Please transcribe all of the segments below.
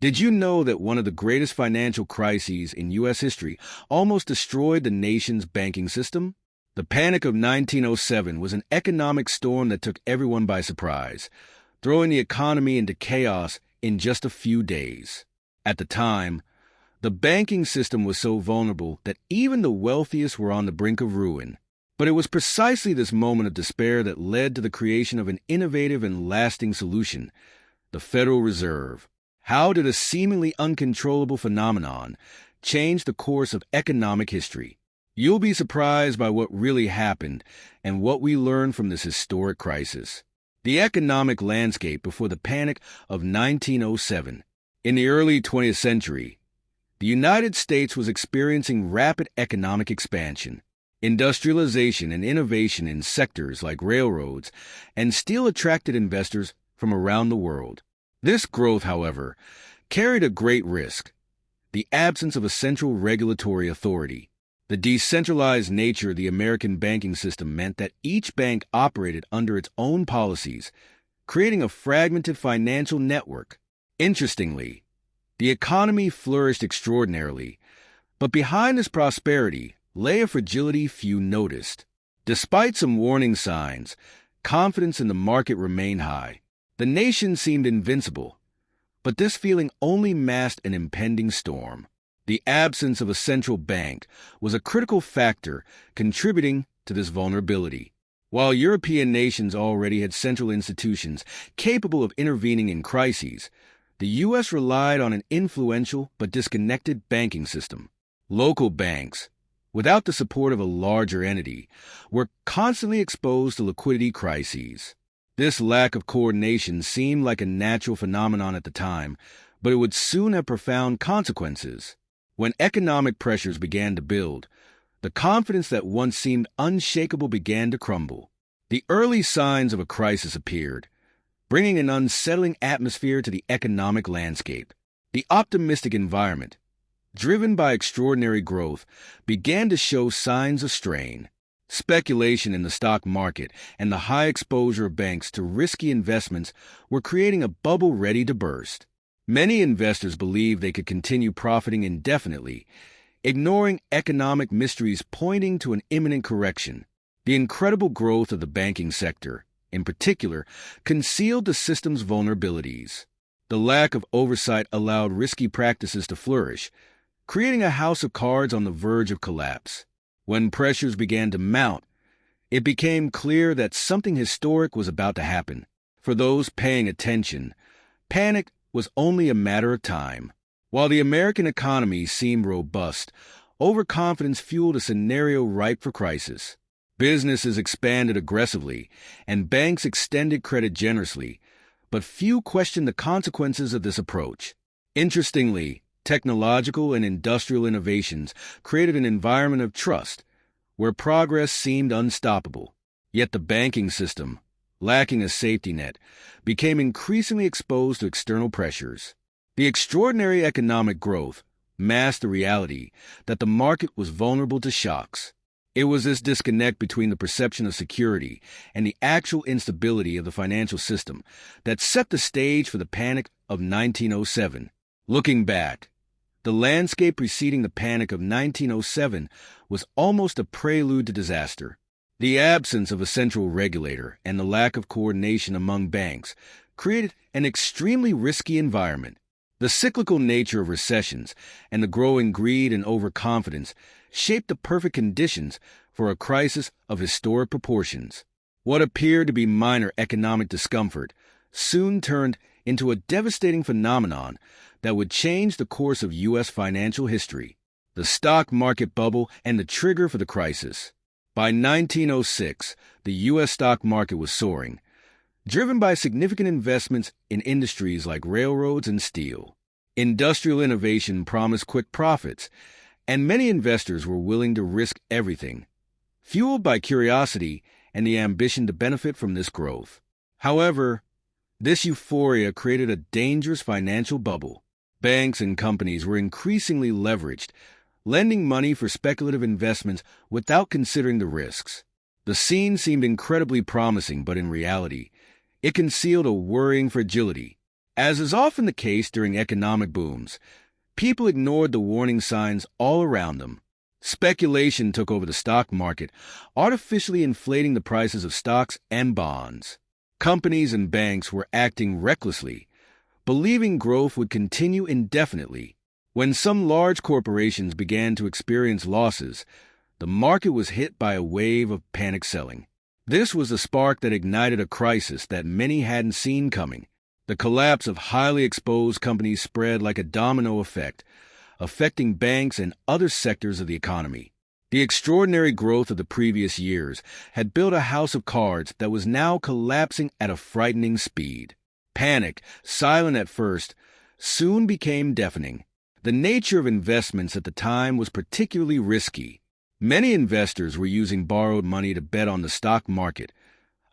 Did you know that one of the greatest financial crises in U.S. history almost destroyed the nation's banking system? The Panic of 1907 was an economic storm that took everyone by surprise, throwing the economy into chaos in just a few days. At the time, the banking system was so vulnerable that even the wealthiest were on the brink of ruin. But it was precisely this moment of despair that led to the creation of an innovative and lasting solution: the Federal Reserve. How did a seemingly uncontrollable phenomenon change the course of economic history? You'll be surprised by what really happened and what we learned from this historic crisis. The economic landscape before the Panic of 1907. In the early 20th century, the United States was experiencing rapid economic expansion. Industrialization and innovation in sectors like railroads and steel attracted investors from around the world. This growth, however, carried a great risk: the absence of a central regulatory authority. The decentralized nature of the American banking system meant that each bank operated under its own policies, creating a fragmented financial network. Interestingly, the economy flourished extraordinarily, but behind this prosperity lay a fragility few noticed. Despite some warning signs, confidence in the market remained high. The nation seemed invincible, but this feeling only masked an impending storm. The absence of a central bank was a critical factor contributing to this vulnerability. While European nations already had central institutions capable of intervening in crises, the U.S. relied on an influential but disconnected banking system. Local banks, without the support of a larger entity, were constantly exposed to liquidity crises. This lack of coordination seemed like a natural phenomenon at the time, but it would soon have profound consequences. When economic pressures began to build, the confidence that once seemed unshakable began to crumble. The early signs of a crisis appeared, bringing an unsettling atmosphere to the economic landscape. The optimistic environment, driven by extraordinary growth, began to show signs of strain. Speculation in the stock market and the high exposure of banks to risky investments were creating a bubble ready to burst. Many investors believed they could continue profiting indefinitely, ignoring economic mysteries pointing to an imminent correction. The incredible growth of the banking sector, in particular, concealed the system's vulnerabilities. The lack of oversight allowed risky practices to flourish, creating a house of cards on the verge of collapse. When pressures began to mount, it became clear that something historic was about to happen. For those paying attention, panic was only a matter of time. While the American economy seemed robust, overconfidence fueled a scenario ripe for crisis. Businesses expanded aggressively, and banks extended credit generously, but few questioned the consequences of this approach. Interestingly, technological and industrial innovations created an environment of trust where progress seemed unstoppable. Yet the banking system, lacking a safety net, became increasingly exposed to external pressures. The extraordinary economic growth masked the reality that the market was vulnerable to shocks. It was this disconnect between the perception of security and the actual instability of the financial system that set the stage for the Panic of 1907. Looking back, the landscape preceding the Panic of 1907 was almost a prelude to disaster. The absence of a central regulator and the lack of coordination among banks created an extremely risky environment. The cyclical nature of recessions and the growing greed and overconfidence shaped the perfect conditions for a crisis of historic proportions. What appeared to be minor economic discomfort soon turned into a devastating phenomenon that would change the course of U.S. financial history: the stock market bubble and the trigger for the crisis. By 1906, the U.S. stock market was soaring, driven by significant investments in industries like railroads and steel. Industrial innovation promised quick profits, and many investors were willing to risk everything, fueled by curiosity and the ambition to benefit from this growth. However, this euphoria created a dangerous financial bubble. Banks and companies were increasingly leveraged, lending money for speculative investments without considering the risks. The scene seemed incredibly promising, but in reality, it concealed a worrying fragility. As is often the case during economic booms, people ignored the warning signs all around them. Speculation took over the stock market, artificially inflating the prices of stocks and bonds. Companies and banks were acting recklessly, believing growth would continue indefinitely. When some large corporations began to experience losses, the market was hit by a wave of panic selling. This was the spark that ignited a crisis that many hadn't seen coming. The collapse of highly exposed companies spread like a domino effect, affecting banks and other sectors of the economy. The extraordinary growth of the previous years had built a house of cards that was now collapsing at a frightening speed. Panic, silent at first, soon became deafening. The nature of investments at the time was particularly risky. Many investors were using borrowed money to bet on the stock market,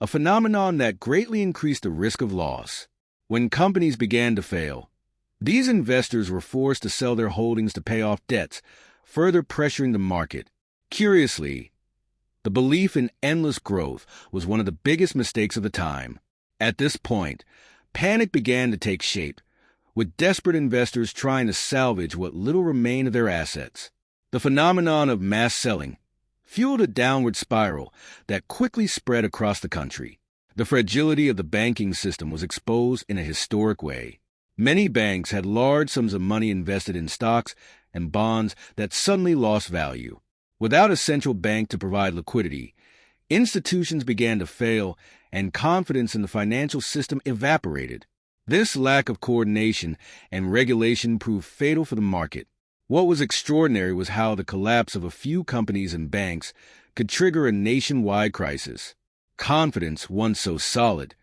a phenomenon that greatly increased the risk of loss. When companies began to fail, these investors were forced to sell their holdings to pay off debts, further pressuring the market. Curiously, the belief in endless growth was one of the biggest mistakes of the time. At this point, panic began to take shape, with desperate investors trying to salvage what little remained of their assets. The phenomenon of mass selling fueled a downward spiral that quickly spread across the country. The fragility of the banking system was exposed in a historic way. Many banks had large sums of money invested in stocks and bonds that suddenly lost value. Without a central bank to provide liquidity, institutions began to fail and confidence in the financial system evaporated. This lack of coordination and regulation proved fatal for the market. What was extraordinary was how the collapse of a few companies and banks could trigger a nationwide crisis. Confidence, once so solid,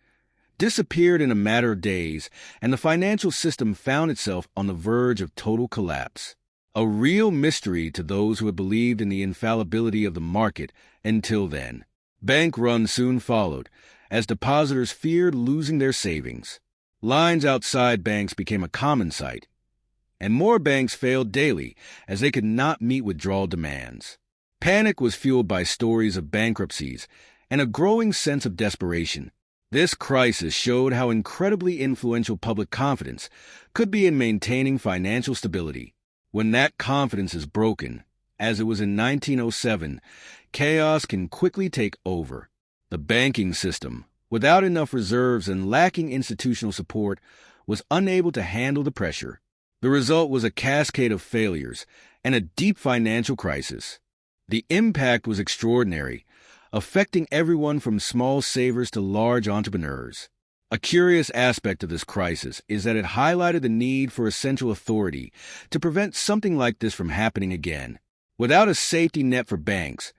disappeared in a matter of days, and the financial system found itself on the verge of total collapse. A real mystery to those who had believed in the infallibility of the market until then. Bank runs soon followed, as depositors feared losing their savings. Lines outside banks became a common sight, and more banks failed daily as they could not meet withdrawal demands. Panic was fueled by stories of bankruptcies and a growing sense of desperation. This crisis showed how incredibly influential public confidence could be in maintaining financial stability. When that confidence is broken, as it was in 1907, chaos can quickly take over. The banking system, without enough reserves and lacking institutional support, was unable to handle the pressure. The result was a cascade of failures and a deep financial crisis. The impact was extraordinary, affecting everyone from small savers to large entrepreneurs. A curious aspect of this crisis is that it highlighted the need for a central authority to prevent something like this from happening again. Without a safety net for banks,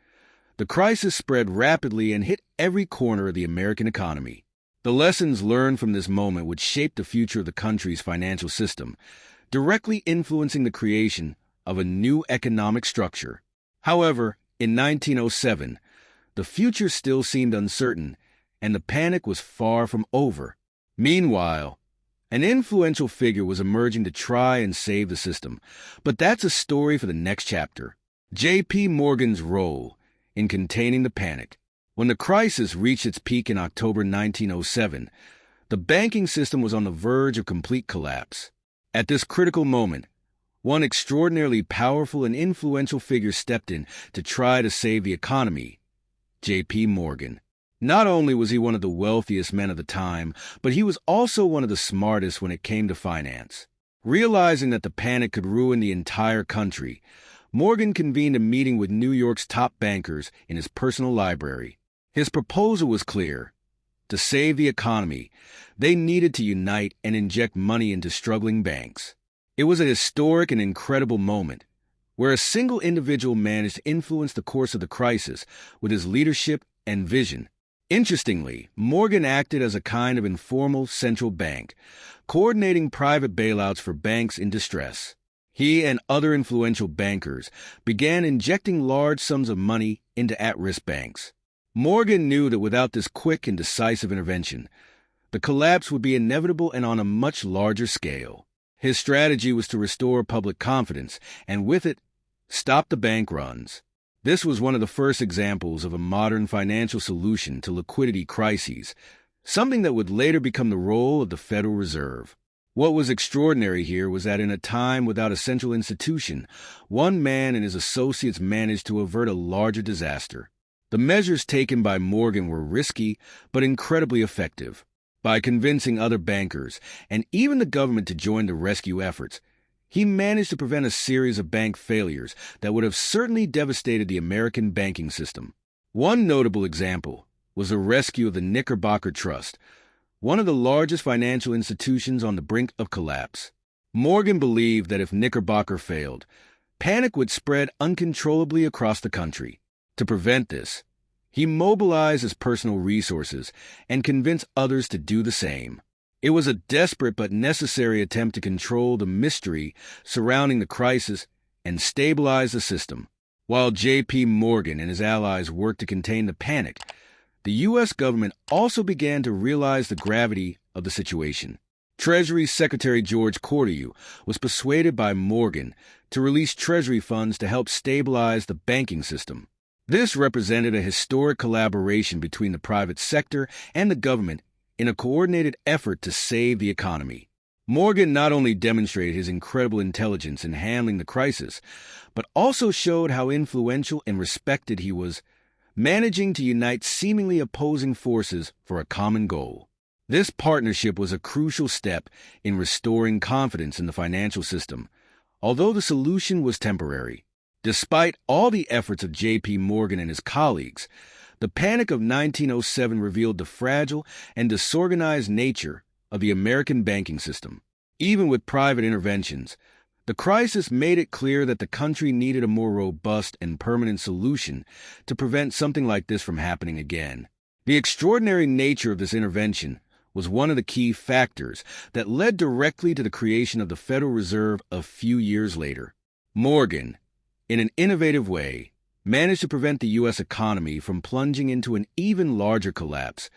the crisis spread rapidly and hit every corner of the American economy. The lessons learned from this moment would shape the future of the country's financial system, directly influencing the creation of a new economic structure. However, in 1907, the future still seemed uncertain, and the panic was far from over. Meanwhile, an influential figure was emerging to try and save the system, but that's a story for the next chapter. J.P. Morgan's role in containing the panic. When the crisis reached its peak in October 1907, the banking system was on the verge of complete collapse. At this critical moment, one extraordinarily powerful and influential figure stepped in to try to save the economy: J.P. Morgan. Not only was he one of the wealthiest men of the time, but he was also one of the smartest when it came to finance. Realizing that the panic could ruin the entire country, Morgan convened a meeting with New York's top bankers in his personal library. His proposal was clear. To save the economy, they needed to unite and inject money into struggling banks. It was a historic and incredible moment, where a single individual managed to influence the course of the crisis with his leadership and vision. Interestingly, Morgan acted as a kind of informal central bank, coordinating private bailouts for banks in distress. He and other influential bankers began injecting large sums of money into at-risk banks. Morgan knew that without this quick and decisive intervention, the collapse would be inevitable and on a much larger scale. His strategy was to restore public confidence, and with it, stop the bank runs. This was one of the first examples of a modern financial solution to liquidity crises, something that would later become the role of the Federal Reserve. What was extraordinary here was that in a time without a central institution, one man and his associates managed to avert a larger disaster. The measures taken by Morgan were risky, but incredibly effective. By convincing other bankers and even the government to join the rescue efforts, he managed to prevent a series of bank failures that would have certainly devastated the American banking system. One notable example was the rescue of the Knickerbocker Trust, one of the largest financial institutions on the brink of collapse. Morgan believed that if Knickerbocker failed, panic would spread uncontrollably across the country. To prevent this, he mobilized his personal resources and convinced others to do the same. It was a desperate but necessary attempt to control the mystery surrounding the crisis and stabilize the system. While J.P. Morgan and his allies worked to contain the panic, the U.S. government also began to realize the gravity of the situation. Treasury Secretary George Cortelyou was persuaded by Morgan to release Treasury funds to help stabilize the banking system. This represented a historic collaboration between the private sector and the government in a coordinated effort to save the economy. Morgan not only demonstrated his incredible intelligence in handling the crisis, but also showed how influential and respected he was, managing to unite seemingly opposing forces for a common goal. This partnership was a crucial step in restoring confidence in the financial system, although the solution was temporary. Despite all the efforts of J.P. Morgan and his colleagues, the panic of 1907 revealed the fragile and disorganized nature of the American banking system. Even with private interventions, the crisis made it clear that the country needed a more robust and permanent solution to prevent something like this from happening again. The extraordinary nature of this intervention was one of the key factors that led directly to the creation of the Federal Reserve a few years later. Morgan, in an innovative way, managed to prevent the U.S. economy from plunging into an even larger collapse,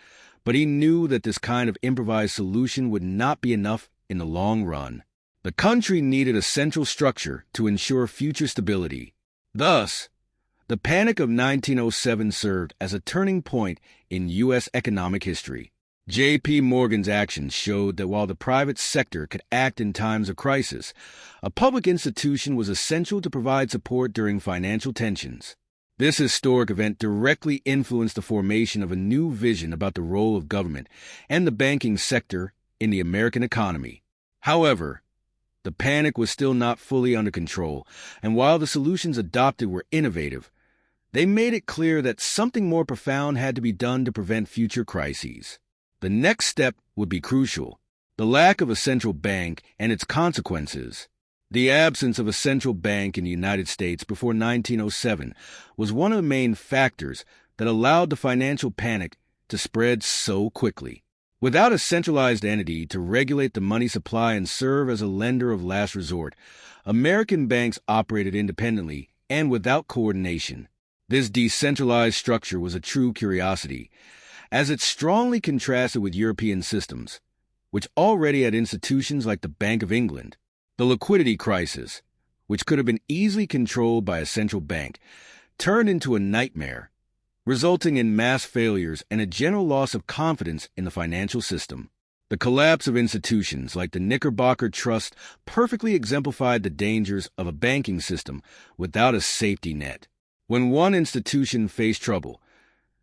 but he knew that this kind of improvised solution would not be enough in the long run. The country needed a central structure to ensure future stability. Thus, the Panic of 1907 served as a turning point in U.S. economic history. J.P. Morgan's actions showed that while the private sector could act in times of crisis, a public institution was essential to provide support during financial tensions. This historic event directly influenced the formation of a new vision about the role of government and the banking sector in the American economy. However, the panic was still not fully under control, and while the solutions adopted were innovative, they made it clear that something more profound had to be done to prevent future crises. The next step would be crucial: the lack of a central bank and its consequences. The absence of a central bank in the United States before 1907 was one of the main factors that allowed the financial panic to spread so quickly. Without a centralized entity to regulate the money supply and serve as a lender of last resort, American banks operated independently and without coordination. This decentralized structure was a true curiosity, as it strongly contrasted with European systems, which already had institutions like the Bank of England. The liquidity crisis, which could have been easily controlled by a central bank, turned into a nightmare, resulting in mass failures and a general loss of confidence in the financial system. The collapse of institutions like the Knickerbocker Trust perfectly exemplified the dangers of a banking system without a safety net. When one institution faced trouble,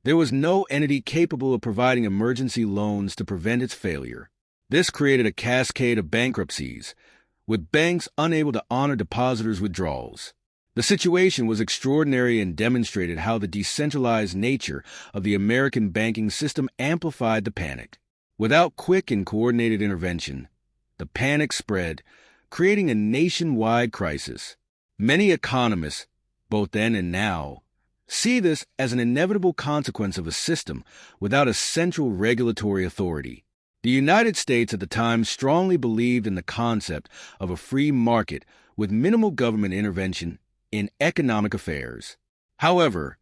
there was no entity capable of providing emergency loans to prevent its failure. This created a cascade of bankruptcies, with banks unable to honor depositors' withdrawals. The situation was extraordinary and demonstrated how the decentralized nature of the American banking system amplified the panic. Without quick and coordinated intervention, the panic spread, creating a nationwide crisis. Many economists, both then and now, see this as an inevitable consequence of a system without a central regulatory authority. The United States at the time strongly believed in the concept of a free market with minimal government intervention in economic affairs. However,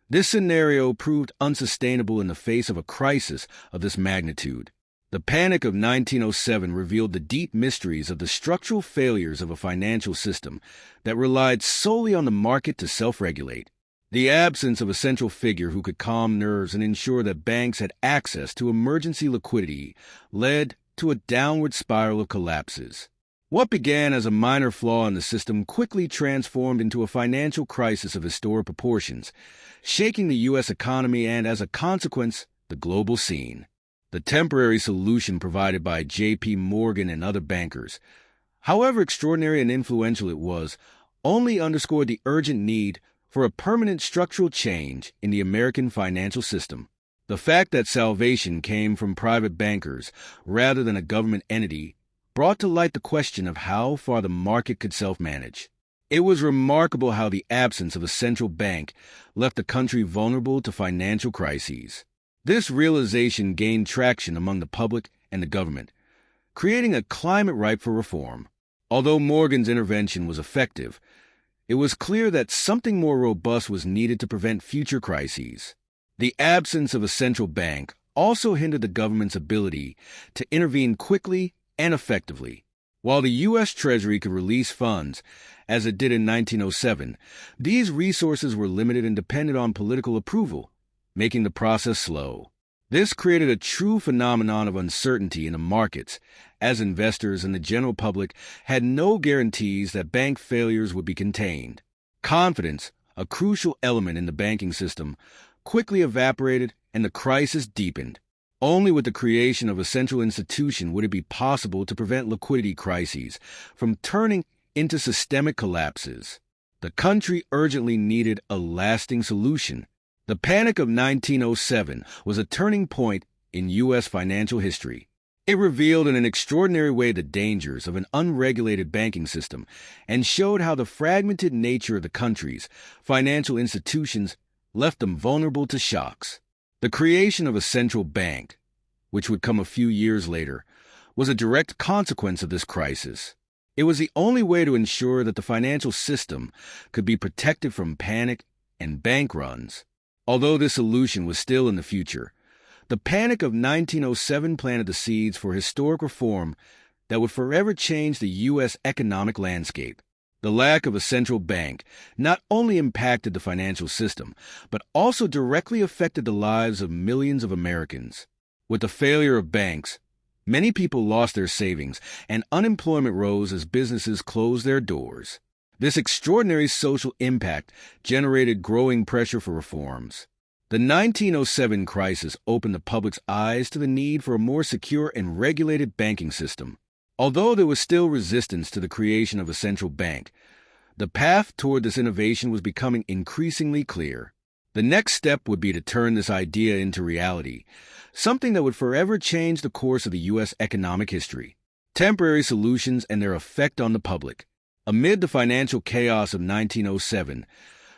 this scenario proved unsustainable in the face of a crisis of this magnitude. The Panic of 1907 revealed the deep mysteries of the structural failures of a financial system that relied solely on the market to self-regulate. The absence of a central figure who could calm nerves and ensure that banks had access to emergency liquidity led to a downward spiral of collapses. What began as a minor flaw in the system quickly transformed into a financial crisis of historic proportions, shaking the U.S. economy and, as a consequence, the global scene. The temporary solution provided by J.P. Morgan and other bankers, however extraordinary and influential it was, only underscored the urgent need for a permanent structural change in the American financial system. The fact that salvation came from private bankers rather than a government entity brought to light the question of how far the market could self-manage. It was remarkable how the absence of a central bank left the country vulnerable to financial crises. This realization gained traction among the public and the government, creating a climate ripe for reform. Although Morgan's intervention was effective, it was clear that something more robust was needed to prevent future crises. The absence of a central bank also hindered the government's ability to intervene quickly and effectively. While the U.S. Treasury could release funds, as it did in 1907, these resources were limited and depended on political approval, making the process slow. This created a true phenomenon of uncertainty in the markets, as investors and the general public had no guarantees that bank failures would be contained. Confidence, a crucial element in the banking system, quickly evaporated and the crisis deepened. Only with the creation of a central institution would it be possible to prevent liquidity crises from turning into systemic collapses. The country urgently needed a lasting solution. The Panic of 1907 was a turning point in U.S. financial history. It revealed in an extraordinary way the dangers of an unregulated banking system and showed how the fragmented nature of the country's financial institutions left them vulnerable to shocks. The creation of a central bank, which would come a few years later, was a direct consequence of this crisis. It was the only way to ensure that the financial system could be protected from panic and bank runs. Although this solution was still in the future, the Panic of 1907 planted the seeds for historic reform that would forever change the U.S. economic landscape. The lack of a central bank not only impacted the financial system, but also directly affected the lives of millions of Americans. With the failure of banks, many people lost their savings, and unemployment rose as businesses closed their doors. This extraordinary social impact generated growing pressure for reforms. The 1907 crisis opened the public's eyes to the need for a more secure and regulated banking system. Although there was still resistance to the creation of a central bank, the path toward this innovation was becoming increasingly clear. The next step would be to turn this idea into reality, something that would forever change the course of the U.S. economic history. Temporary solutions and their effect on the public. Amid the financial chaos of 1907,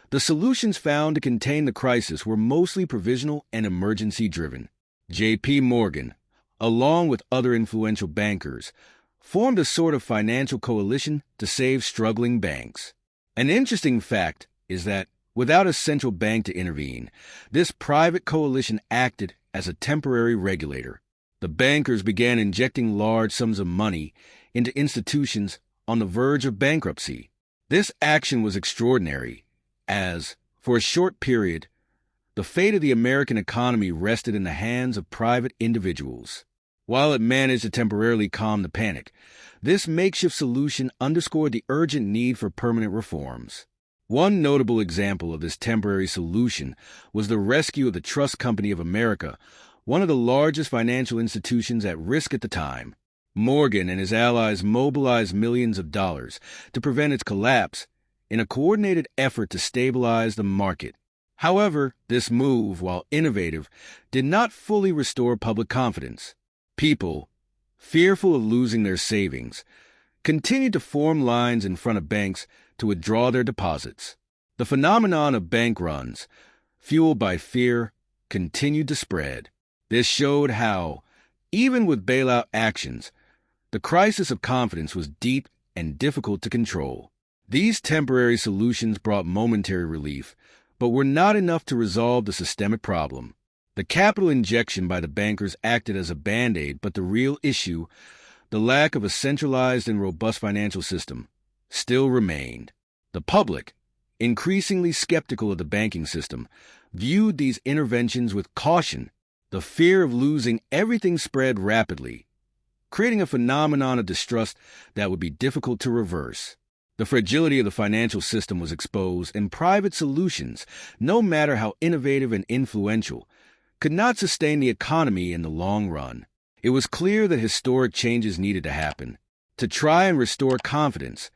the solutions found to contain the crisis were mostly provisional and emergency-driven. J.P. Morgan, along with other influential bankers, formed a sort of financial coalition to save struggling banks. An interesting fact is that, without a central bank to intervene, this private coalition acted as a temporary regulator. The bankers began injecting large sums of money into institutions on the verge of bankruptcy. This action was extraordinary, as, for a short period, the fate of the American economy rested in the hands of private individuals. While it managed to temporarily calm the panic, this makeshift solution underscored the urgent need for permanent reforms. One notable example of this temporary solution was the rescue of the Trust Company of America, one of the largest financial institutions at risk at the time. Morgan and his allies mobilized millions of dollars to prevent its collapse in a coordinated effort to stabilize the market. However, this move, while innovative, did not fully restore public confidence. People, fearful of losing their savings, continued to form lines in front of banks to withdraw their deposits. The phenomenon of bank runs, fueled by fear, continued to spread. This showed how, even with bailout actions, the crisis of confidence was deep and difficult to control. These temporary solutions brought momentary relief, but were not enough to resolve the systemic problem. The capital injection by the bankers acted as a band-aid, but the real issue, the lack of a centralized and robust financial system, still remained. The public, increasingly skeptical of the banking system, viewed these interventions with caution. The fear of losing everything spread rapidly, creating a phenomenon of distrust that would be difficult to reverse. The fragility of the financial system was exposed, and private solutions, no matter how innovative and influential, could not sustain the economy in the long run. It was clear that historic changes needed to happen. To try and restore confidence,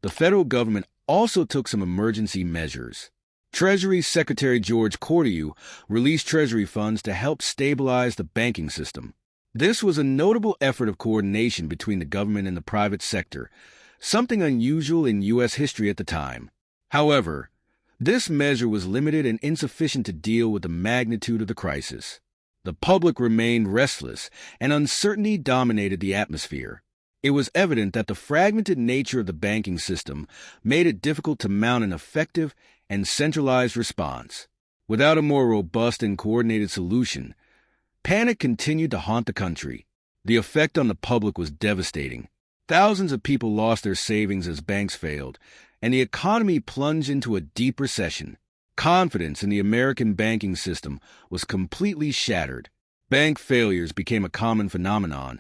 the federal government also took some emergency measures. Treasury Secretary George Cordew released Treasury funds to help stabilize the banking system. This was a notable effort of coordination between the government and the private sector, something unusual in U.S. history at the time. However, this measure was limited and insufficient to deal with the magnitude of the crisis. The public remained restless, and uncertainty dominated the atmosphere. It was evident that the fragmented nature of the banking system made it difficult to mount an effective and centralized response. Without a more robust and coordinated solution, panic continued to haunt the country. The effect on the public was devastating. Thousands of people lost their savings as banks failed, and the economy plunged into a deep recession. Confidence in the American banking system was completely shattered. Bank failures became a common phenomenon,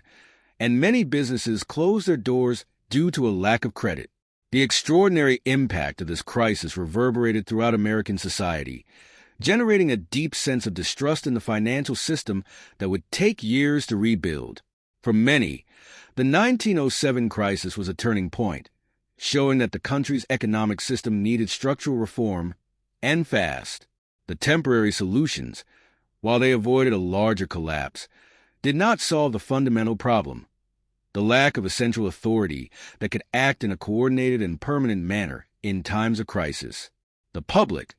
and many businesses closed their doors due to a lack of credit. The extraordinary impact of this crisis reverberated throughout American society, generating a deep sense of distrust in the financial system that would take years to rebuild. For many, the 1907 crisis was a turning point, showing that the country's economic system needed structural reform, and fast. The temporary solutions, while they avoided a larger collapse, did not solve the fundamental problem: the lack of a central authority that could act in a coordinated and permanent manner in times of crisis. The public,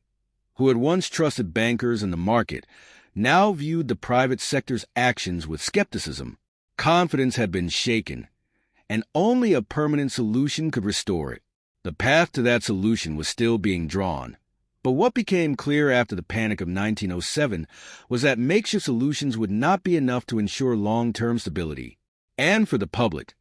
who had once trusted bankers and the market, now viewed the private sector's actions with skepticism. Confidence had been shaken, and only a permanent solution could restore it. The path to that solution was still being drawn. But what became clear after the panic of 1907 was that makeshift solutions would not be enough to ensure long-term stability. And for the public,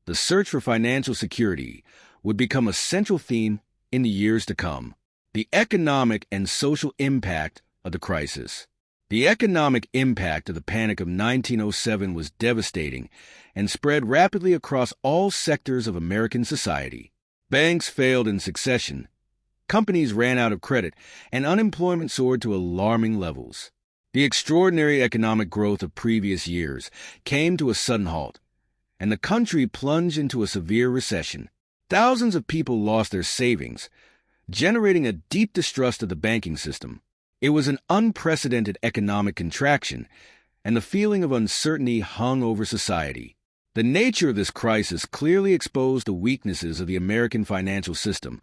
the search for financial security would become a central theme in the years to come. The economic and social impact of the crisis. The economic impact of the panic of 1907 was devastating and spread rapidly across all sectors of American society. Banks failed in succession, companies ran out of credit, and unemployment soared to alarming levels. The extraordinary economic growth of previous years came to a sudden halt, and the country plunged into a severe recession. Thousands of people lost their savings, generating a deep distrust of the banking system. It was an unprecedented economic contraction, and the feeling of uncertainty hung over society. The nature of this crisis clearly exposed the weaknesses of the American financial system,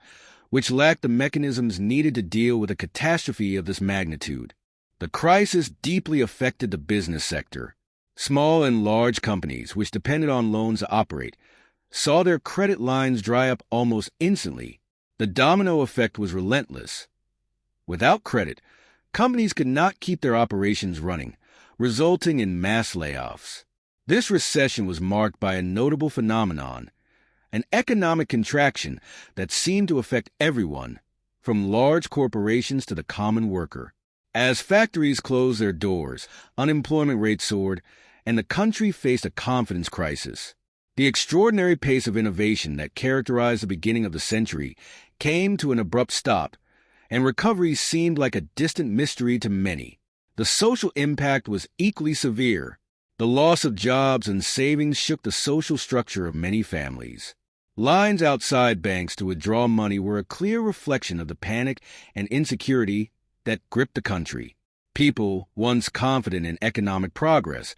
which lacked the mechanisms needed to deal with a catastrophe of this magnitude. The crisis deeply affected the business sector. Small and large companies, which depended on loans to operate, saw their credit lines dry up almost instantly. The domino effect was relentless. Without credit, companies could not keep their operations running, resulting in mass layoffs. This recession was marked by a notable phenomenon: an economic contraction that seemed to affect everyone, from large corporations to the common worker. As factories closed their doors, unemployment rates soared, and the country faced a confidence crisis. The extraordinary pace of innovation that characterized the beginning of the century came to an abrupt stop, and recovery seemed like a distant mystery to many. The social impact was equally severe. The loss of jobs and savings shook the social structure of many families. Lines outside banks to withdraw money were a clear reflection of the panic and insecurity that gripped the country. People, once confident in economic progress,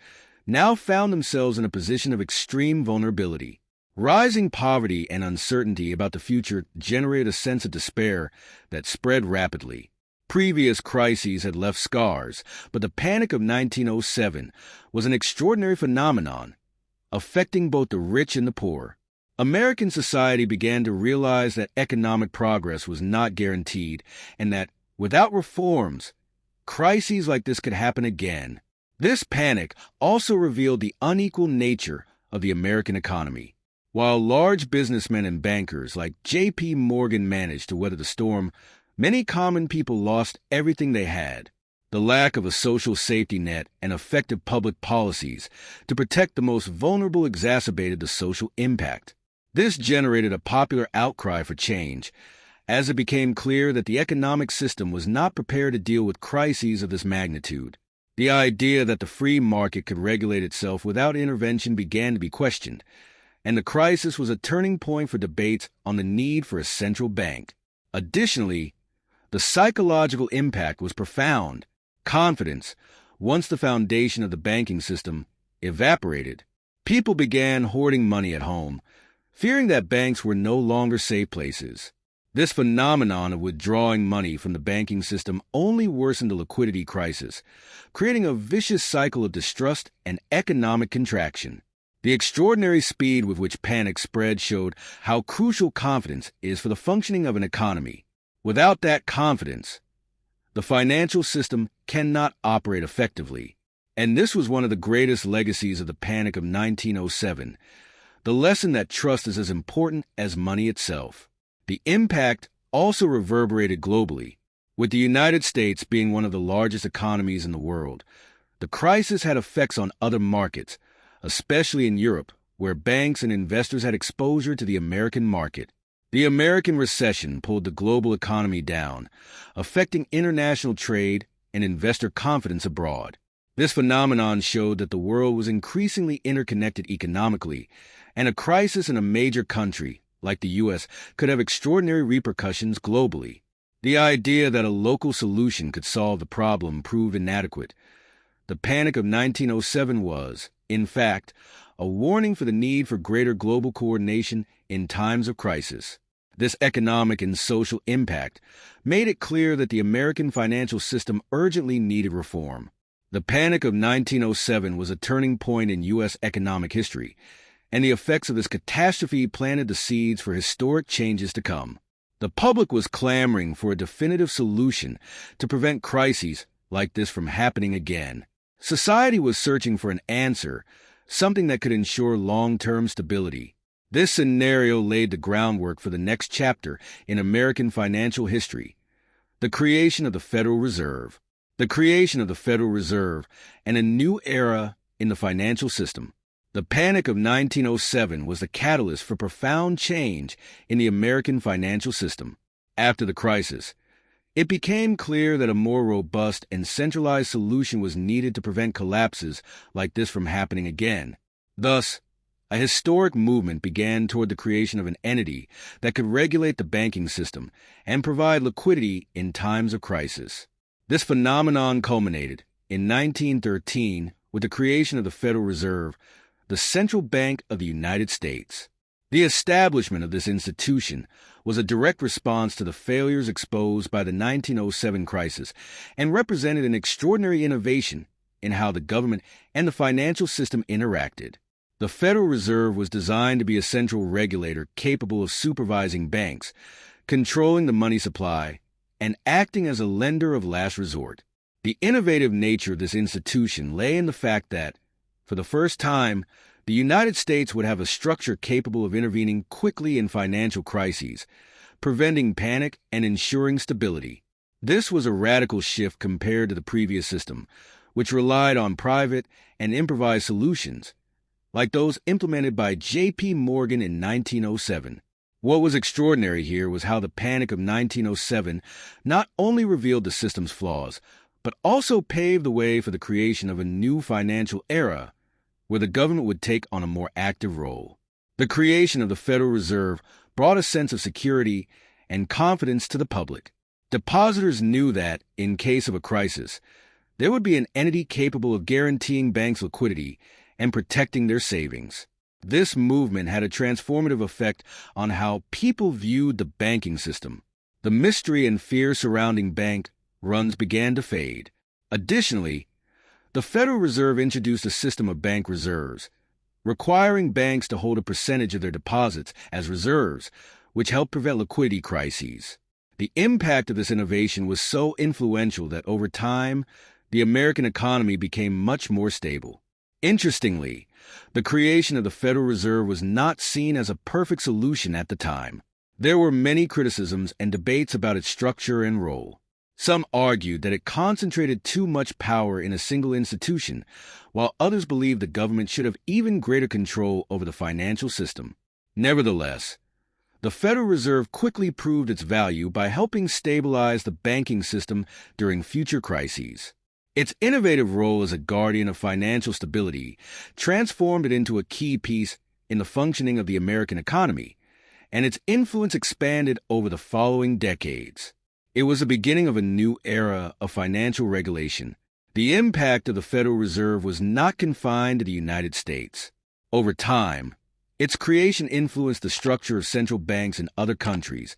now found themselves in a position of extreme vulnerability. Rising poverty and uncertainty about the future generated a sense of despair that spread rapidly. Previous crises had left scars, but the panic of 1907 was an extraordinary phenomenon, affecting both the rich and the poor. American society began to realize that economic progress was not guaranteed, and that, without reforms, crises like this could happen again. This panic also revealed the unequal nature of the American economy. While large businessmen and bankers like J.P. Morgan managed to weather the storm, many common people lost everything they had. the lack of a social safety net and effective public policies to protect the most vulnerable exacerbated the social impact. This generated a popular outcry for change, as it became clear that the economic system was not prepared to deal with crises of this magnitude. The idea that the free market could regulate itself without intervention began to be questioned, and the crisis was a turning point for debates on the need for a central bank. Additionally, the psychological impact was profound. Confidence, once the foundation of the banking system, evaporated. People began hoarding money at home, fearing that banks were no longer safe places. This phenomenon of withdrawing money from the banking system only worsened the liquidity crisis, creating a vicious cycle of distrust and economic contraction. The extraordinary speed with which panic spread showed how crucial confidence is for the functioning of an economy. Without that confidence, the financial system cannot operate effectively. And this was one of the greatest legacies of the Panic of 1907, the lesson that trust is as important as money itself. The impact also reverberated globally. With the United States being one of the largest economies in the world, the crisis had effects on other markets, especially in Europe, where banks and investors had exposure to the American market. The American recession pulled the global economy down, affecting international trade and investor confidence abroad. This phenomenon showed that the world was increasingly interconnected economically, and a crisis in a major country, like the U.S., could have extraordinary repercussions globally. The idea that a local solution could solve the problem proved inadequate. The Panic of 1907 was, in fact, a warning for the need for greater global coordination in times of crisis. This economic and social impact made it clear that the American financial system urgently needed reform. The Panic of 1907 was a turning point in U.S. economic history, and the effects of this catastrophe planted the seeds for historic changes to come. The public was clamoring for a definitive solution to prevent crises like this from happening again. Society was searching for an answer, something that could ensure long-term stability. This scenario laid the groundwork for the next chapter in American financial history, the creation of the Federal Reserve. The creation of the Federal Reserve and a new era in the financial system. The Panic of 1907 was the catalyst for profound change in the American financial system. After the crisis, it became clear that a more robust and centralized solution was needed to prevent collapses like this from happening again. Thus, a historic movement began toward the creation of an entity that could regulate the banking system and provide liquidity in times of crisis. This phenomenon culminated in 1913 with the creation of the Federal Reserve, the central bank of the United States. The establishment of this institution was a direct response to the failures exposed by the 1907 crisis and represented an extraordinary innovation in how the government and the financial system interacted. The Federal Reserve was designed to be a central regulator capable of supervising banks, controlling the money supply, and acting as a lender of last resort. The innovative nature of this institution lay in the fact that, for the first time, the United States would have a structure capable of intervening quickly in financial crises, preventing panic and ensuring stability. This was a radical shift compared to the previous system, which relied on private and improvised solutions, like those implemented by J.P. Morgan in 1907. What was extraordinary here was how the Panic of 1907 not only revealed the system's flaws, but also paved the way for the creation of a new financial era where the government would take on a more active role. The creation of the Federal Reserve brought a sense of security and confidence to the public. Depositors knew that, in case of a crisis, there would be an entity capable of guaranteeing banks' liquidity and protecting their savings. This movement had a transformative effect on how people viewed the banking system. The mystery and fear surrounding bank runs began to fade. Additionally, the Federal Reserve introduced a system of bank reserves, requiring banks to hold a percentage of their deposits as reserves, which helped prevent liquidity crises. The impact of this innovation was so influential that over time, the American economy became much more stable. Interestingly, the creation of the Federal Reserve was not seen as a perfect solution at the time. There were many criticisms and debates about its structure and role. Some argued that it concentrated too much power in a single institution, while others believed the government should have even greater control over the financial system. Nevertheless, the Federal Reserve quickly proved its value by helping stabilize the banking system during future crises. Its innovative role as a guardian of financial stability transformed it into a key piece in the functioning of the American economy, and its influence expanded over the following decades. It was the beginning of a new era of financial regulation. The impact of the Federal Reserve was not confined to the United States. Over time, its creation influenced the structure of central banks in other countries,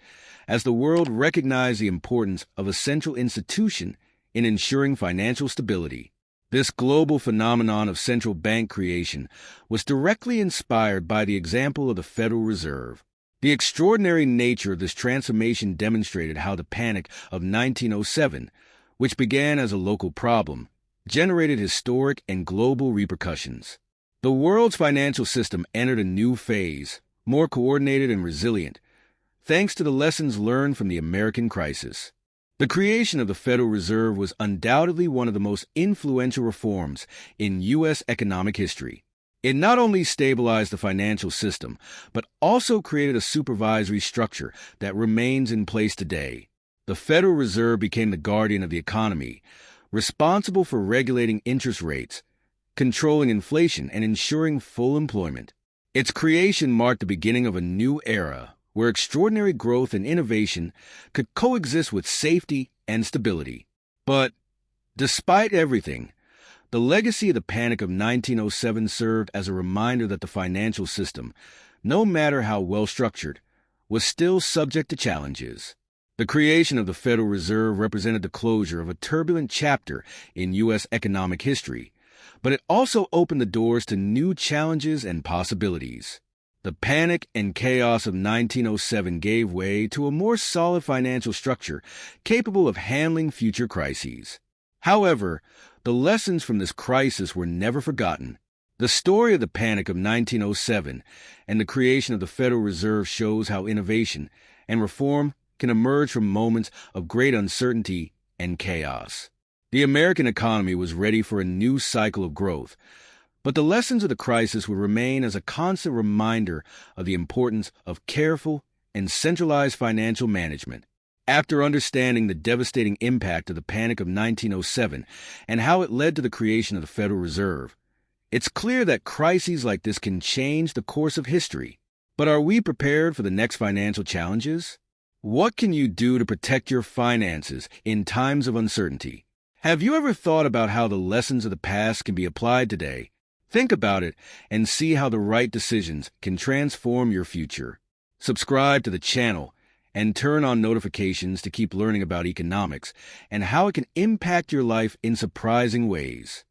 as the world recognized the importance of a central institution in ensuring financial stability. This global phenomenon of central bank creation was directly inspired by the example of the Federal Reserve. The extraordinary nature of this transformation demonstrated how the Panic of 1907, which began as a local problem, generated historic and global repercussions. The world's financial system entered a new phase, more coordinated and resilient, thanks to the lessons learned from the American crisis. The creation of the Federal Reserve was undoubtedly one of the most influential reforms in U.S. economic history. It not only stabilized the financial system, but also created a supervisory structure that remains in place today. The Federal Reserve became the guardian of the economy, responsible for regulating interest rates, controlling inflation, and ensuring full employment. Its creation marked the beginning of a new era where extraordinary growth and innovation could coexist with safety and stability. But despite everything, the legacy of the Panic of 1907 served as a reminder that the financial system, no matter how well structured, was still subject to challenges. The creation of the Federal Reserve represented the closure of a turbulent chapter in U.S. economic history, but it also opened the doors to new challenges and possibilities. The panic and chaos of 1907 gave way to a more solid financial structure capable of handling future crises. However, the lessons from this crisis were never forgotten. The story of the Panic of 1907 and the creation of the Federal Reserve shows how innovation and reform can emerge from moments of great uncertainty and chaos. The American economy was ready for a new cycle of growth, but the lessons of the crisis would remain as a constant reminder of the importance of careful and centralized financial management. After understanding the devastating impact of the Panic of 1907 and how it led to the creation of the Federal Reserve, it's clear that crises like this can change the course of history. But are we prepared for the next financial challenges? What can you do to protect your finances in times of uncertainty? Have you ever thought about how the lessons of the past can be applied today? Think about it and see how the right decisions can transform your future. Subscribe to the channel and turn on notifications to keep learning about economics and how it can impact your life in surprising ways.